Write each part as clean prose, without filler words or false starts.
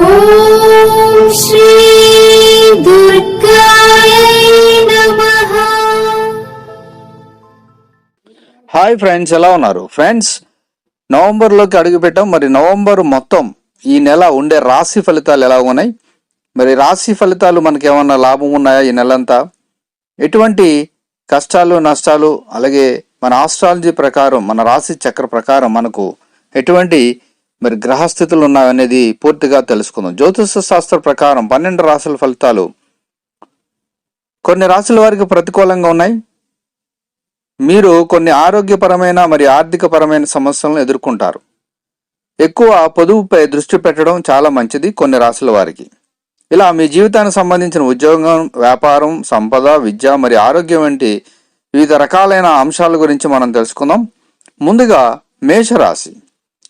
ఓం శ్రీ దుర్గాయై నమః. Hi friends, ఎలా ఉన్నారు ఫ్రెండ్స్? నవంబర్లోకి అడుగుపెట్టాం. మరి నవంబర్ మొత్తం ఈ నెల ఉండే రాశి ఫలితాలు ఎలా ఉన్నాయి? మరి రాశి ఫలితాలు మనకి ఏమన్నా లాభం ఉన్నాయా ఈ నెలంతా? ఎటువంటి కష్టాలు నష్టాలు, అలాగే మన ఆస్ట్రాలజీ ప్రకారం, మన రాశి చక్ర ప్రకారం మనకు ఎటువంటి మరి గ్రహస్థితులు ఉన్నాయనేది పూర్తిగా తెలుసుకుందాం. జ్యోతిష శాస్త్ర ప్రకారం 12 రాశుల ఫలితాలు కొన్ని రాశుల వారికి ప్రతికూలంగా ఉన్నాయి. మీరు కొన్ని ఆరోగ్యపరమైన మరియు ఆర్థికపరమైన సమస్యలను ఎదుర్కొంటారు. ఎక్కువ పొదుపుపై దృష్టి పెట్టడం చాలా మంచిది కొన్ని రాశుల వారికి. ఇలా మీ జీవితానికి సంబంధించిన ఉద్యోగం, వ్యాపారం, సంపద, విద్య మరియు ఆరోగ్యం వంటి వివిధ రకాలైన అంశాల గురించి మనం తెలుసుకుందాం. ముందుగా మేషరాశి.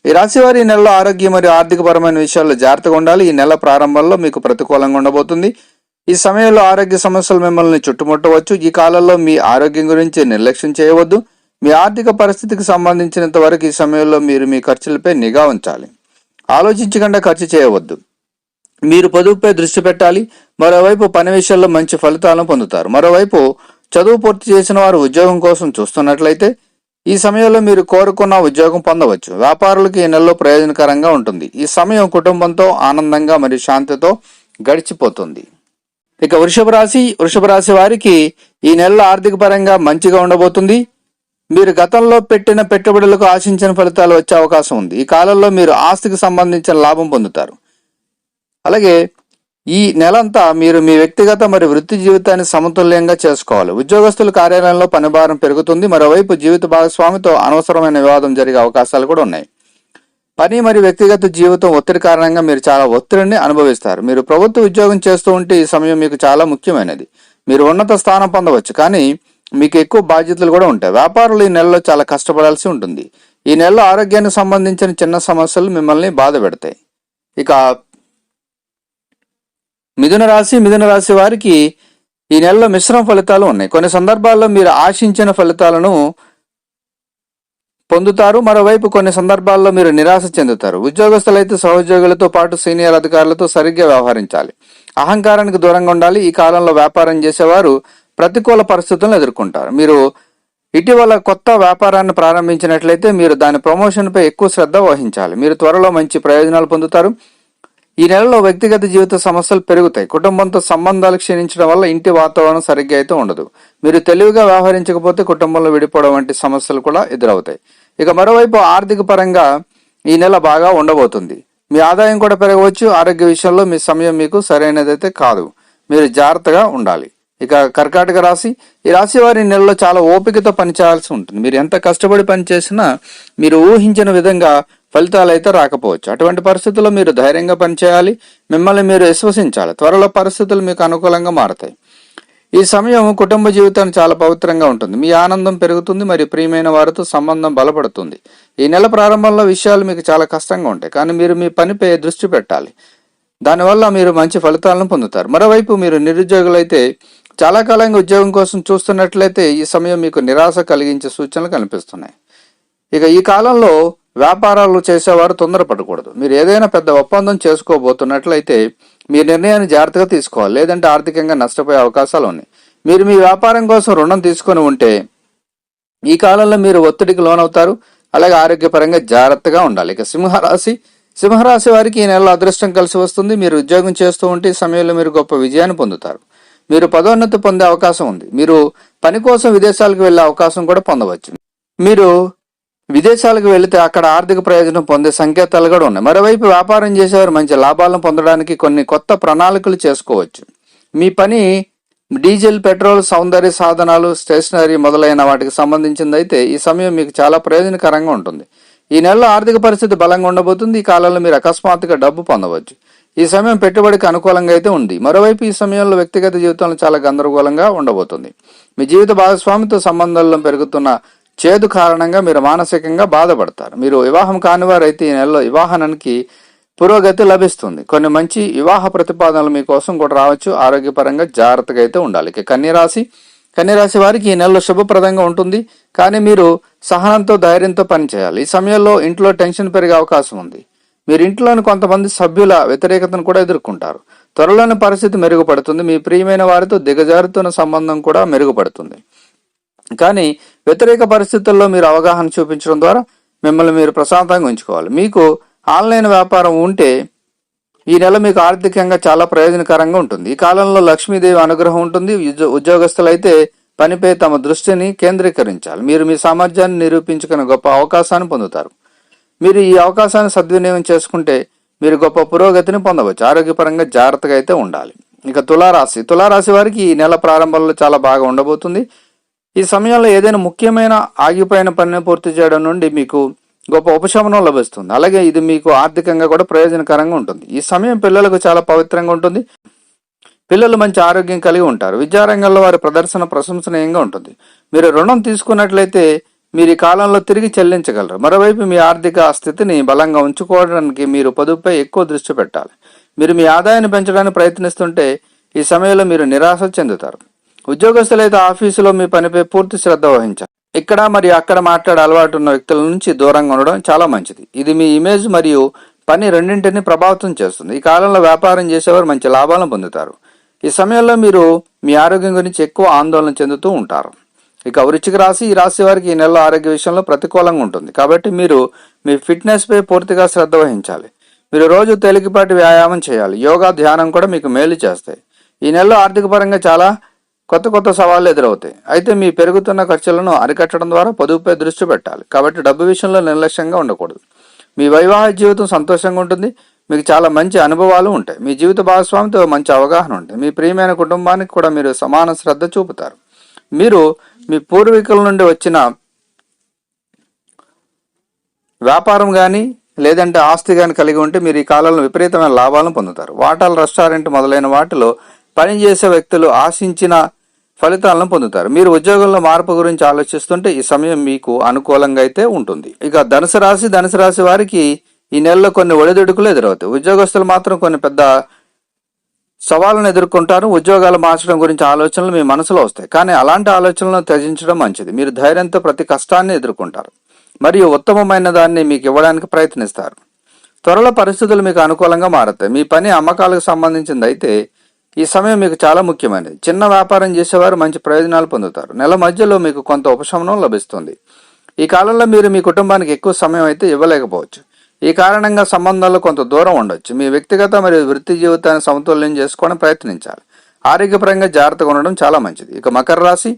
ఈ రాశి వారి ఈ నెలలో ఆరోగ్యం మరియు ఆర్థికపరమైన విషయాల్లో జాగ్రత్తగా ఉండాలి. ఈ నెల ప్రారంభంలో మీకు ప్రతికూలంగా ఉండబోతుంది. ఈ సమయంలో ఆరోగ్య సమస్యలు మిమ్మల్ని చుట్టుముట్టవచ్చు. ఈ కాలంలో మీ ఆరోగ్యం గురించి నిర్లక్ష్యం చేయవద్దు. మీ ఆర్థిక పరిస్థితికి సంబంధించినంత వరకు ఈ సమయంలో మీరు మీ ఖర్చులపై నిఘా ఉంచాలి. ఆలోచించకుండా ఖర్చు చేయవద్దు. మీరు పొదుపుపై దృష్టి పెట్టాలి. మరోవైపు పని విషయాల్లో మంచి ఫలితాలను పొందుతారు. మరోవైపు చదువు పూర్తి చేసిన వారు ఉద్యోగం కోసం చూస్తున్నట్లయితే ఈ సమయంలో మీరు కోరుకున్న ఉద్యోగం పొందవచ్చు. వ్యాపారులకు ఈ నెలలో ప్రయోజనకరంగా ఉంటుంది. ఈ సమయం కుటుంబంతో ఆనందంగా మరియు శాంతితో గడిచిపోతుంది. ఇక వృషభ రాశి వారికి ఈ నెలలో ఆర్థిక పరంగా మంచిగా ఉండబోతుంది. మీరు గతంలో పెట్టిన పెట్టుబడులకు ఆశించిన ఫలితాలు వచ్చే అవకాశం ఉంది. ఈ కాలంలో మీరు ఆస్తికి సంబంధించిన లాభం పొందుతారు. అలాగే ఈ నెలంతా మీరు మీ వ్యక్తిగత మరియు వృత్తి జీవితాన్ని సమతుల్యంగా చేసుకోవాలి. ఉద్యోగస్తుల కార్యాలయంలో పనిభారం పెరుగుతుంది. మరోవైపు జీవిత భాగస్వామితో అనవసరమైన వివాదం జరిగే అవకాశాలు కూడా ఉన్నాయి. పని మరియు వ్యక్తిగత జీవితం ఒత్తిడి కారణంగా మీరు చాలా ఒత్తిడిని అనుభవిస్తారు. మీరు ప్రభుత్వ ఉద్యోగం చేస్తూ ఉంటే ఈ సమయం మీకు చాలా ముఖ్యమైనది. మీరు ఉన్నత స్థానం పొందవచ్చు, కానీ మీకు ఎక్కువ బాధ్యతలు కూడా ఉంటాయి. వ్యాపారులు ఈ నెలలో చాలా కష్టపడాల్సి ఉంటుంది. ఈ నెలలో ఆరోగ్యానికి సంబంధించిన చిన్న సమస్యలు మిమ్మల్ని బాధ పెడతాయి. ఇక మిథున రాశి వారికి ఈ నెలలో మిశ్రమ ఫలితాలు ఉన్నాయి. కొన్ని సందర్భాల్లో మీరు ఆశించిన ఫలితాలను పొందుతారు. మరోవైపు కొన్ని సందర్భాల్లో మీరు నిరాశ చెందుతారు. ఉద్యోగస్తులైతే సహోద్యోగులతో పాటు సీనియర్ అధికారులతో సరిగ్గా వ్యవహరించాలి. అహంకారానికి దూరంగా ఉండాలి. ఈ కాలంలో వ్యాపారం చేసేవారు ప్రతికూల పరిస్థితులను ఎదుర్కొంటారు. మీరు ఇటీవల కొత్త వ్యాపారాన్ని ప్రారంభించినట్లయితే మీరు దాని ప్రమోషన్ పై ఎక్కువ శ్రద్ధ వహించాలి. మీరు త్వరలో మంచి ప్రయోజనాలు పొందుతారు. ఈ నెలలో వ్యక్తిగత జీవిత సమస్యలు పెరుగుతాయి. కుటుంబంతో సంబంధాలు క్షీణించడం వల్ల ఇంటి వాతావరణం సరిగ్గా అయితే ఉండదు. మీరు తెలివిగా వ్యవహరించకపోతే కుటుంబంలో విడిపోవడం వంటి సమస్యలు కూడా ఎదురవుతాయి. ఇక మరోవైపు ఆర్థిక పరంగా ఈ నెల బాగా ఉండబోతుంది. మీ ఆదాయం కూడా పెరగవచ్చు. ఆరోగ్య విషయంలో మీ సమయం మీకు సరైనదైతే కాదు. మీరు జాగ్రత్తగా ఉండాలి. ఇక కర్కాటక రాశి. ఈ రాశి వారి నెలలో చాలా ఓపికతో పనిచేయాల్సి ఉంటుంది. మీరు ఎంత కష్టపడి పని చేసినా మీరు ఊహించిన విధంగా ఫలితాలు అయితే రాకపోవచ్చు. అటువంటి పరిస్థితుల్లో మీరు ధైర్యంగా పనిచేయాలి. మిమ్మల్ని మీరు విశ్వసించాలి. త్వరలో పరిస్థితులు మీకు అనుకూలంగా మారతాయి. ఈ సమయం కుటుంబ జీవితాన్ని చాలా పవిత్రంగా ఉంటుంది. మీ ఆనందం పెరుగుతుంది మరియు ప్రియమైన వారితో సంబంధం బలపడుతుంది. ఈ నెల ప్రారంభంలో విషయాలు మీకు చాలా కష్టంగా ఉంటాయి, కానీ మీరు మీ పనిపై దృష్టి పెట్టాలి. దానివల్ల మీరు మంచి ఫలితాలను పొందుతారు. మరోవైపు మీరు నిరుద్యోగులైతే చాలా కాలంగా ఉద్యోగం కోసం చూస్తున్నట్లయితే ఈ సమయం మీకు నిరాశ కలిగించే సూచనలు కనిపిస్తున్నాయి. ఇక ఈ కాలంలో వ్యాపారాలు చేసేవారు తొందరపడకూడదు. మీరు ఏదైనా పెద్ద ఒప్పందం చేసుకోబోతున్నట్లయితే మీ నిర్ణయాన్ని జాగ్రత్తగా తీసుకోవాలి, లేదంటే ఆర్థికంగా నష్టపోయే అవకాశాలు ఉన్నాయి. మీరు మీ వ్యాపారం కోసం రుణం తీసుకొని ఉంటే ఈ కాలంలో మీరు ఒత్తిడికి లోనవుతారు. అలాగే ఆరోగ్యపరంగా జాగ్రత్తగా ఉండాలి. ఇక సింహరాశి వారికి ఈ నెలలో అదృష్టం కలిసి వస్తుంది. మీరు ఉద్యోగం చేస్తూ ఉంటే ఈ సమయంలో మీరు గొప్ప విజయాన్ని పొందుతారు. మీరు పదోన్నతి పొందే అవకాశం ఉంది. మీరు పని కోసం విదేశాలకు వెళ్లే అవకాశం కూడా పొందవచ్చు. మీరు విదేశాలకు వెళితే అక్కడ ఆర్థిక ప్రయోజనం పొందే సంకేతాలు కూడా ఉన్నాయి. మరోవైపు వ్యాపారం చేసేవారు మంచి లాభాలను పొందడానికి కొన్ని కొత్త ప్రణాళికలు చేసుకోవచ్చు. మీ పని డీజిల్, పెట్రోల్, సౌందర్య సాధనాలు, స్టేషనరీ మొదలైన వాటికి సంబంధించింది అయితే ఈ సమయం మీకు చాలా ప్రయోజనకరంగా ఉంటుంది. ఈ నెలలో ఆర్థిక పరిస్థితి బలంగా ఉండబోతుంది. ఈ కాలంలో మీరు అకస్మాత్తుగా డబ్బు పొందవచ్చు. ఈ సమయం పెట్టుబడికి అనుకూలంగా అయితే ఉంది. మరోవైపు ఈ సమయంలో వ్యక్తిగత జీవితంలో చాలా గందరగోళంగా ఉండబోతుంది. మీ జీవిత భాగస్వామితో సంబంధాల్లో పెరుగుతున్న చేదు కారణంగా మీరు మానసికంగా బాధపడతారు. మీరు వివాహం కానివారైతే ఈ నెలలో వివాహానికి పురోగతి లభిస్తుంది. కొన్ని మంచి వివాహ ప్రతిపాదనలు మీకోసం కూడా రావచ్చు. ఆరోగ్యపరంగా జాగ్రత్తగా అయితే ఉండాలి. కన్యరాశి వారికి ఈ నెలలో శుభప్రదంగా ఉంటుంది, కానీ మీరు సహనంతో ధైర్యంతో పనిచేయాలి. ఈ సమయంలో ఇంట్లో టెన్షన్ పెరిగే అవకాశం ఉంది. మీరు ఇంట్లోని కొంతమంది సభ్యుల వ్యతిరేకతను కూడా ఎదుర్కొంటారు. త్వరలోని పరిస్థితి మెరుగుపడుతుంది. మీ ప్రియమైన వారితో దిగజారుతున్న సంబంధం కూడా మెరుగుపడుతుంది. కానీ వ్యతిరేక పరిస్థితుల్లో మీరు అవగాహన చూపించడం ద్వారా మిమ్మల్ని మీరు ప్రశాంతంగా ఉంచుకోవాలి. మీకు ఆన్లైన్ వ్యాపారం ఉంటే ఈ నెల మీకు ఆర్థికంగా చాలా ప్రయోజనకరంగా ఉంటుంది. ఈ కాలంలో లక్ష్మీదేవి అనుగ్రహం ఉంటుంది. ఉద్యోగస్తులైతే పనిపై తమ దృష్టిని కేంద్రీకరించాలి. మీరు మీ సామర్థ్యాన్ని నిరూపించుకునే గొప్ప అవకాశాన్ని పొందుతారు. మీరు ఈ అవకాశాన్ని సద్వినియోగం చేసుకుంటే మీరు గొప్ప పురోగతిని పొందవచ్చు. ఆరోగ్యపరంగా జాగ్రత్తగా అయితే ఉండాలి. ఇక తులారాశి వారికి ఈ నెల ప్రారంభంలో చాలా బాగా ఉండబోతుంది. ఈ సమయంలో ఏదైనా ముఖ్యమైన ఆగిపోయిన పనిని పూర్తి చేయడం నుండి మీకు గొప్ప ఉపశమనం లభిస్తుంది. అలాగే ఇది మీకు ఆర్థికంగా కూడా ప్రయోజనకరంగా ఉంటుంది. ఈ సమయం పిల్లలకు చాలా పవిత్రంగా ఉంటుంది. పిల్లలు మంచి ఆరోగ్యం కలిగి ఉంటారు. విద్యారంగంలో వారి ప్రదర్శన ప్రశంసనీయంగా ఉంటుంది. మీరు రుణం తీసుకున్నట్లయితే మీరు ఈ కాలంలో తిరిగి చెల్లించగలరు. మరోవైపు మీ ఆర్థిక స్థితిని బలంగా ఉంచుకోవడానికి మీరు పొదుపుపై ఎక్కువ దృష్టి పెట్టాలి. మీరు మీ ఆదాయాన్ని పెంచడానికి ప్రయత్నిస్తుంటే ఈ సమయంలో మీరు నిరాశ చెందుతారు. ఉద్యోగస్తులైతే ఆఫీసులో మీ పనిపై పూర్తి శ్రద్ధ వహించాలి. ఇక్కడ మరియు అక్కడ మాట్లాడే అలవాటు ఉన్న వ్యక్తుల నుంచి దూరంగా ఉండడం చాలా మంచిది. ఇది మీ ఇమేజ్ మరియు పని రెండింటిని ప్రభావితం చేస్తుంది. ఈ కాలంలో వ్యాపారం చేసేవారు మంచి లాభాలను పొందుతారు. ఈ సమయంలో మీరు మీ ఆరోగ్యం గురించి ఎక్కువ ఆందోళన చెందుతూ ఉంటారు. ఇక వృశ్చిక రాశి, ఈ రాశి వారికి ఈ నెలలో ఆరోగ్య విషయంలో ప్రతికూలంగా ఉంటుంది. కాబట్టి మీరు మీ ఫిట్నెస్ పై పూర్తిగా శ్రద్ధ వహించాలి. మీరు రోజు తేలికపాటి వ్యాయామం చేయాలి. యోగా, ధ్యానం కూడా మీకు మేలు చేస్తాయి. ఈ నెలలో ఆర్థిక పరంగా చాలా కొత్త సవాళ్లు ఎదురవుతాయి. అయితే మీ పెరుగుతున్న ఖర్చులను అరికట్టడం ద్వారా పొదుపుపై దృష్టి పెట్టాలి. కాబట్టి డబ్బు విషయంలో నిర్లక్ష్యంగా ఉండకూడదు. మీ వైవాహిక జీవితం సంతోషంగా ఉంటుంది. మీకు చాలా మంచి అనుభవాలు ఉంటాయి. మీ జీవిత భాగస్వామితో మంచి అవగాహన ఉంటుంది. మీ ప్రియమైన కుటుంబానికి కూడా మీరు సమాన శ్రద్ధ చూపుతారు. మీరు మీ పూర్వీకుల నుండి వచ్చిన వ్యాపారం కానీ లేదంటే ఆస్తి కానీ కలిగి ఉంటే మీరు ఈ కాలంలో విపరీతమైన లాభాలను పొందుతారు. హోటల్, రెస్టారెంట్ మొదలైన వాటిలో పనిచేసే వ్యక్తులు ఆశించిన ఫలితాలను పొందుతారు. మీరు ఉద్యోగంలో మార్పు గురించి ఆలోచిస్తుంటే ఈ సమయం మీకు అనుకూలంగా అయితే ఉంటుంది. ఇక ధనుసు రాశి వారికి ఈ నెలలో కొన్ని ఒడిదుడుకులు ఎదురవుతాయి. ఉద్యోగస్తులు మాత్రం కొన్ని పెద్ద సవాళ్ళను ఎదుర్కొంటారు. ఉద్యోగాలు మార్చడం గురించి ఆలోచనలు మీ మనసులో వస్తాయి. కానీ అలాంటి ఆలోచనలను త్యజించడం మంచిది. మీరు ధైర్యంతో ప్రతి కష్టాన్ని ఎదుర్కొంటారు మరియు ఉత్తమమైన దాన్ని మీకు ఇవ్వడానికి ప్రయత్నిస్తారు. త్వరలో పరిస్థితులు మీకు అనుకూలంగా మారుతాయి. మీ పని అమ్మకాలకు సంబంధించింది అయితే ఈ సమయం మీకు చాలా ముఖ్యమైనది. చిన్న వ్యాపారం చేసేవారు మంచి ప్రయోజనాలు పొందుతారు. నెల మధ్యలో మీకు కొంత ఉపశమనం లభిస్తుంది. ఈ కాలంలో మీరు మీ కుటుంబానికి ఎక్కువ సమయం అయితే ఇవ్వలేకపోవచ్చు. ఈ కారణంగా సంబంధాల్లో కొంత దూరం ఉండొచ్చు. మీ వ్యక్తిగత మరియు వృత్తి జీవితాన్ని సమతుల్యం చేసుకోవడం ప్రయత్నించాలి. ఆరోగ్యపరంగా జాగ్రత్తగా ఉండడం చాలా మంచిది. ఇక మకర రాశి,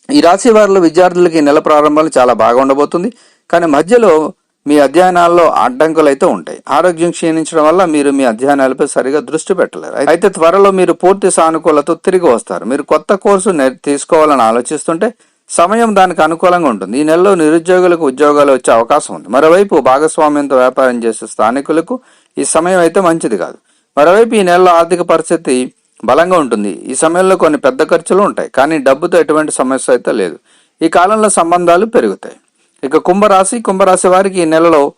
ఈ రాశి వారిలో విద్యార్థులకి ఈ నెల ప్రారంభాలు చాలా బాగా ఉండబోతుంది. కానీ మధ్యలో మీ అధ్యయనాల్లో అడ్డంకులు అయితే ఉంటాయి. ఆరోగ్యం క్షీణించడం వల్ల మీరు మీ అధ్యయనాలపై సరిగా దృష్టి పెట్టలేరు. అయితే త్వరలో మీరు పూర్తి సానుకూలతో తిరిగి వస్తారు. మీరు కొత్త కోర్సు తీసుకోవాలని ఆలోచిస్తుంటే సమయం దానికి అనుకూలంగా ఉంటుంది. ఈ నెలలో నిరుద్యోగులకు ఉద్యోగాలు వచ్చే అవకాశం ఉంది. మరోవైపు భాగస్వామ్యంతో వ్యాపారం చేసే స్థానికులకు ఈ సమయం అయితే మంచిది కాదు. మరోవైపు ఈ నెలలో ఆర్థిక పరిస్థితి బలంగా ఉంటుంది. ఈ సమయంలో కొన్ని పెద్ద ఖర్చులు ఉంటాయి. కానీ డబ్బుతో ఎటువంటి సమస్య అయితే లేదు. ఈ కాలంలో సంబంధాలు పెరుగుతాయి. ఇక కుంభరాశి వారికి ఈ నెలలో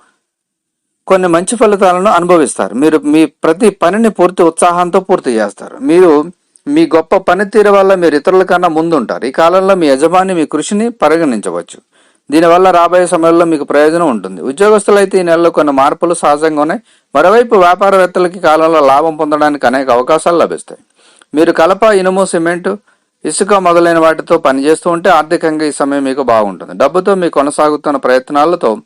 కొన్ని మంచి ఫలితాలను అనుభవిస్తారు. మీరు మీ ప్రతి పనిని పూర్తి ఉత్సాహంతో పూర్తి చేస్తారు. మీరు మీ గొప్ప పనితీరు వల్ల మీరు ఇతరుల కన్నా ముందుంటారు. ఈ కాలంలో మీ యజమాని మీ కృషిని పరిగణించవచ్చు. దీనివల్ల రాబోయే సమయంలో మీకు ప్రయోజనం ఉంటుంది. ఉద్యోగస్తులైతే ఈ నెలలో కొన్ని మార్పులు సహజంగా ఉన్నాయి. మరోవైపు వ్యాపారవేత్తలకి కాలంలో లాభం పొందడానికి అనేక అవకాశాలు లభిస్తాయి. మీరు కలప, ఇనుము, సిమెంటు, ఇసుక మొదలైన వాటితో పనిచేస్తూ ఉంటే ఆర్థికంగా ఈ సమయం మీకు బాగుంటుంది. డబ్బుతో మీ కొనసాగుతున్న ప్రయత్నాలతో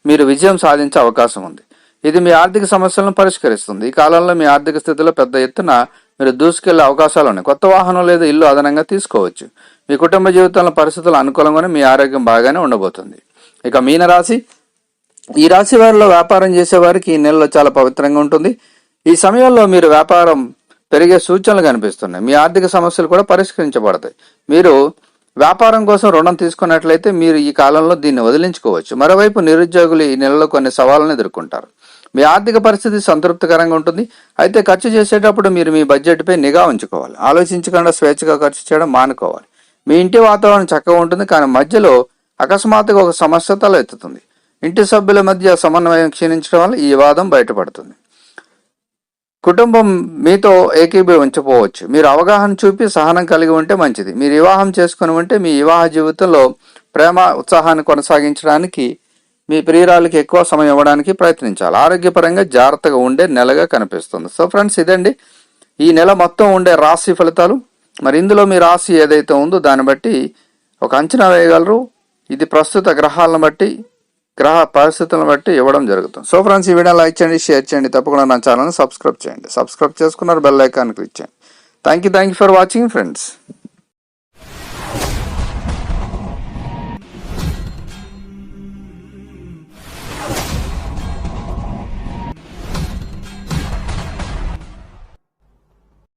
మీరు విజయం సాధించే అవకాశం ఉంది. ఇది మీ ఆర్థిక సమస్యలను పరిష్కరిస్తుంది. ఈ కాలంలో మీ ఆర్థిక స్థితిలో పెద్ద ఎత్తున మీరు దూసుకెళ్లే అవకాశాలు ఉన్నాయి. కొత్త వాహనం లేదా ఇల్లు అదనంగా తీసుకోవచ్చు. మీ కుటుంబ జీవితంలో పరిస్థితులు అనుకూలంగానే మీ ఆరోగ్యం బాగానే ఉండబోతుంది. ఇక మీనరాశి, ఈ రాశి వారిలో వ్యాపారం చేసే వారికి ఈ నెలలో చాలా పవిత్రంగా ఉంటుంది. ఈ సమయంలో మీరు వ్యాపారం పెరిగే సూచనలు కనిపిస్తున్నాయి. మీ ఆర్థిక సమస్యలు కూడా పరిష్కరించబడతాయి. మీరు వ్యాపారం కోసం రుణం తీసుకున్నట్లయితే మీరు ఈ కాలంలో దీన్ని వదిలించుకోవచ్చు. మరోవైపు నిరుద్యోగులు ఈ నెలలో కొన్ని సవాళ్ళను ఎదుర్కొంటారు. మీ ఆర్థిక పరిస్థితి సంతృప్తికరంగా ఉంటుంది. అయితే ఖర్చు చేసేటప్పుడు మీరు మీ బడ్జెట్పై నిఘా ఉంచుకోవాలి. ఆలోచించకుండా స్వేచ్ఛగా ఖర్చు చేయడం మానుకోవాలి. మీ ఇంటి వాతావరణం చక్కగా ఉంటుంది. కానీ మధ్యలో అకస్మాత్తుగా ఒక సమస్య తలెత్తుతుంది. ఇంటి సభ్యుల మధ్య సమన్వయం క్షీణించడం వల్ల ఈ వివాదం బయటపడుతుంది. కుటుంబం మీతో ఏకీభవించకపోవచ్చు. మీరు అవగాహన చూపి సహనం కలిగి ఉంటే మంచిది. మీరు వివాహం చేసుకుని ఉంటే మీ వివాహ జీవితంలో ప్రేమ, ఉత్సాహాన్ని కొనసాగించడానికి మీ ప్రియురాలకి ఎక్కువ సమయం ఇవ్వడానికి ప్రయత్నించాలి. ఆరోగ్యపరంగా జాగ్రత్తగా ఉండే నెలగా కనిపిస్తుంది. సో ఫ్రెండ్స్, ఇదండి ఈ నెల మొత్తం ఉండే రాశి ఫలితాలు. మరి ఇందులో మీ రాశి ఏదైతే ఉందో దాన్ని బట్టి ఒక అంచనా వేయగలరు. ఇది ప్రస్తుత గ్రహాలను బట్టి, గ్రహ పరిస్థితులను బట్టి ఇవ్వడం జరుగుతుంది. సో ఫ్రెండ్స్, ఈ వీడియో లైక్ చేయండి, షేర్ చేయండి, తప్పకుండా నా ఛానల్ని సబ్స్క్రైబ్ చేయండి. సబ్స్క్రైబ్ చేసుకున్నారు, బెల్ ఐకాన్ క్లిక్ చేయండి. Thank you for watching friends.